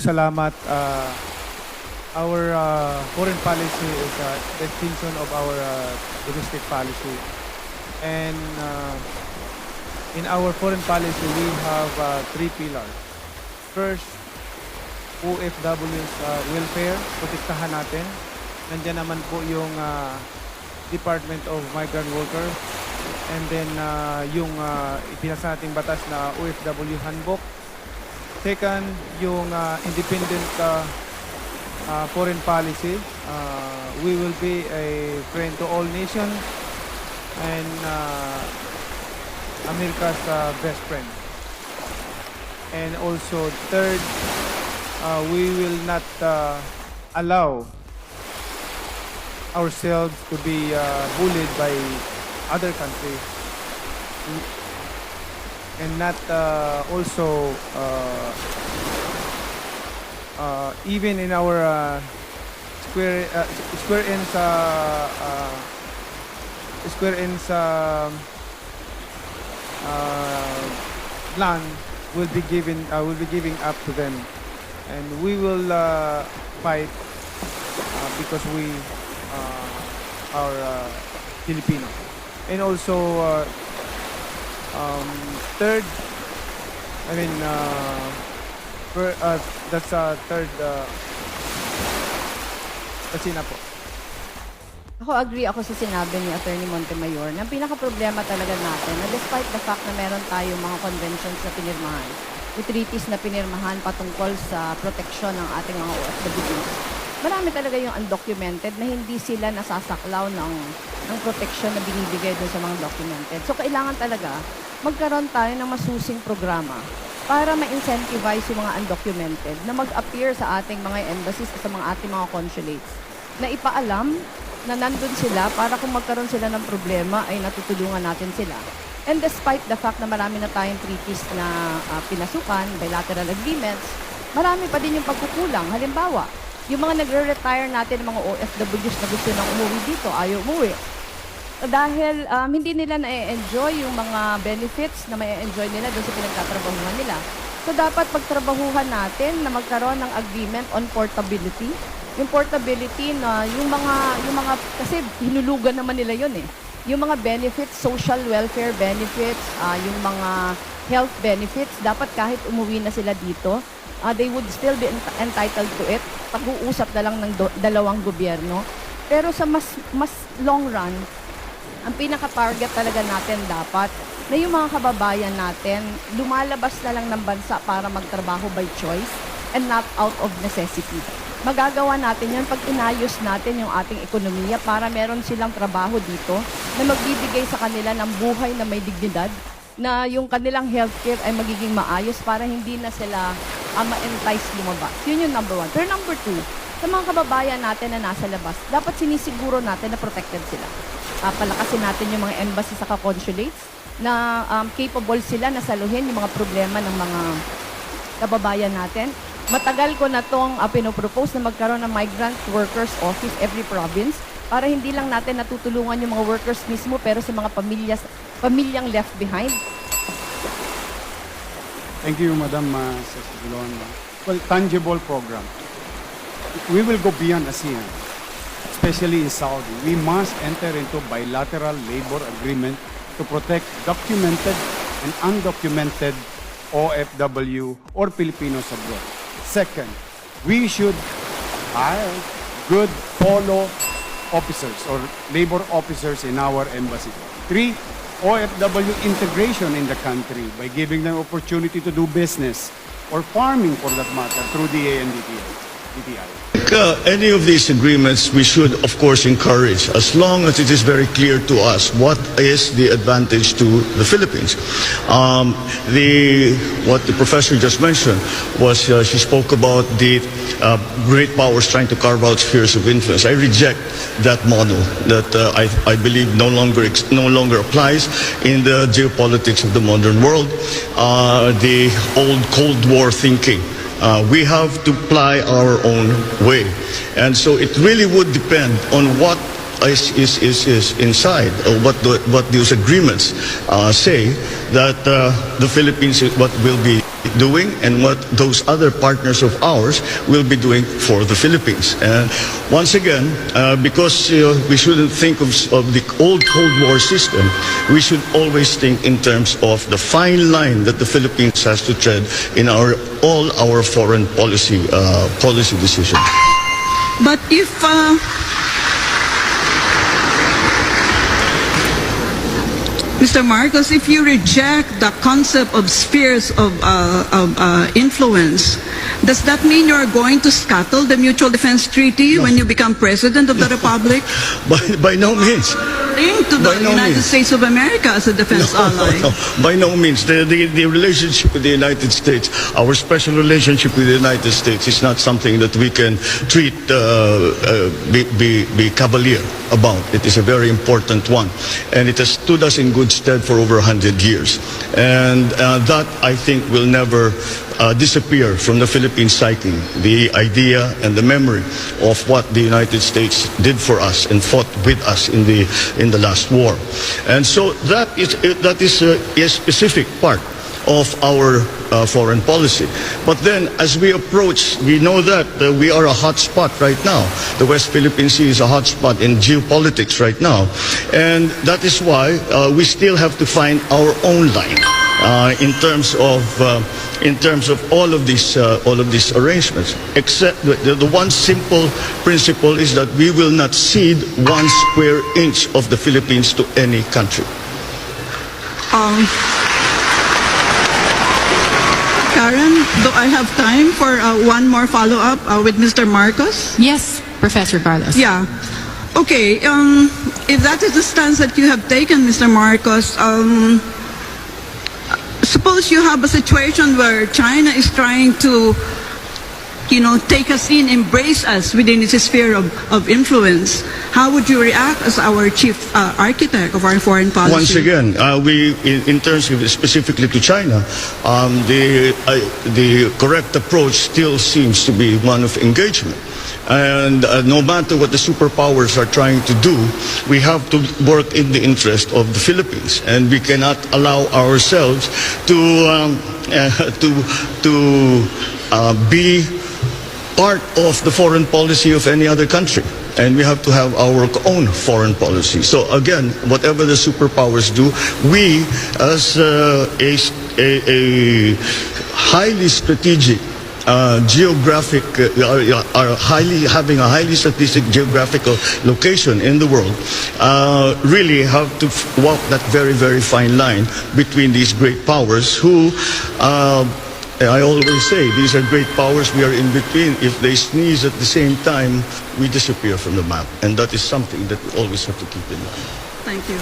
Salamat. Our foreign policy is the extension of our domestic policy. And in our foreign policy, we have three pillars. First, OFW's welfare, protektahan natin. Nandiyan naman po yung Department of Migrant Workers. And then yung ipinasa nating batas na OFW Handbook. Second, yung independent foreign policy. We will be a friend to all nations and America's best friend. And also, third, we will not allow ourselves to be bullied by other countries, and not also even in our square ends land will be giving up to them, and we will fight because we are Filipino. And also third, I mean that's third kasi na po. Ako agree ako sa sinabi ni Attorney Montemayor na pinaka-problema talaga natin na despite the fact na meron tayo mga conventions na pinirmahan, treaties na pinirmahan patungkol sa proteksyon ng ating mga OFWs, marami talaga yung undocumented na hindi sila nasasaklaw ng proteksyon na binibigay doon sa mga documented. So kailangan talaga magkaroon tayo ng masusing programa para ma-incentivize yung mga undocumented na mag-appear sa ating mga embassies sa mga ating mga consulates na ipaalam na nandun sila para kung magkaroon sila ng problema ay natutulungan natin sila. And despite the fact na marami na tayong treaties na pinasukan, bilateral agreements, marami pa din yung pagkukulang. Halimbawa, yung mga nagre-retire natin, mga OFWs na gusto nang umuwi dito, ayaw umuwi. Dahil hindi nila na-enjoy yung mga benefits na may-enjoy nila doon sa pinagtatrabahuhan nila. So dapat pagtrabahuhan natin na magkaroon ng agreement on portability. Yung portability na yung mga kasi hinulugan naman nila yun eh. Yung mga benefits, social welfare benefits, yung mga health benefits, dapat kahit umuwi na sila dito, they would still be entitled to it. Pag-uusap na lang ng dalawang gobyerno. Pero sa mas long run, ang pinaka-target talaga natin dapat na yung mga kababayan natin lumalabas na lang ng bansa para magtrabaho by choice and not out of necessity. Magagawa natin yan pag inayos natin yung ating ekonomiya para meron silang trabaho dito na magbibigay sa kanila ng buhay na may dignidad, na yung kanilang healthcare ay magiging maayos para hindi na sila ma-entice lumabas. Yun yung number one. Pero number two, sa mga kababayan natin na nasa labas, dapat sinisiguro natin na protected sila. Palakasin natin yung mga embassy sa consulates na capable sila na saluhin yung mga problema ng mga kababayan natin. Matagal ko na itong pinopropose na magkaroon ng Migrant Workers Office every province para hindi lang natin natutulungan yung mga workers mismo pero sa mga pamilyang left behind. Thank you, Madam Sesiguloan. Well, tangible program. We will go beyond ASEAN, especially in Saudi. We must enter into bilateral labor agreement to protect documented and undocumented OFW or Filipinos abroad. Second, we should hire good polo officers or labor officers in our embassy. Three, OFW integration in the country by giving them opportunity to do business or farming for that matter through DA and DTI. Any of these agreements we should of course encourage as long as it is very clear to us what is the advantage to the Philippines. What the professor just mentioned was she spoke about the great powers trying to carve out spheres of influence. I reject that model that I believe no longer applies in the geopolitics of the modern world. The old Cold War thinking. We have to ply our own way. And so it really would depend on what is inside, or what those agreements say that the Philippines, what will be doing and what those other partners of ours will be doing for the Philippines. And once again, because we shouldn't think of the old Cold War system, we should always think in terms of the fine line that the Philippines has to tread in all our foreign policy decisions. But if Mr. Marcos, if you reject the concept of spheres of influence, does that mean you are going to scuttle the Mutual Defense Treaty when you become President of the Republic? By no means. Linked to the United States of America as a defense ally. No, by no means. The relationship with the United States, our special relationship with the United States is not something that we can treat, be cavalier about. It is a very important one. And it has stood us in good stead for over 100 years. And that, I think, will never disappear from the Philippine psyche, the idea and the memory of what the United States did for us and fought with us in the last war. And so that is a specific part of our foreign policy. But then as we approach, we know that we are a hot spot right now. The West Philippine Sea is a hot spot in geopolitics right now. And that is why we still have to find our own line in terms of all of these arrangements. Except the one simple principle is that we will not cede 1 square inch of the Philippines to any country. Karen, do I have time for one more follow-up with Mr. Marcos? Yes, Professor Carlos. Yeah. Okay. If that is the stance that you have taken, Mr. Marcos, suppose you have a situation where China is trying to, take us in, embrace us within its sphere of influence. How would you react as our chief architect of our foreign policy? Once again, in terms of specifically to China, the correct approach still seems to be one of engagement. And no matter what the superpowers are trying to do, we have to work in the interest of the Philippines, and we cannot allow ourselves to be part of the foreign policy of any other country. And we have to have our own foreign policy. So again, whatever the superpowers do, we as a highly strategic geographic, are having a highly strategic geographical location in the world, really have to walk that very, very fine line between these great powers who, I always say, these are great powers, we are in between. If they sneeze at the same time, we disappear from the map. And that is something that we always have to keep in mind. Thank you.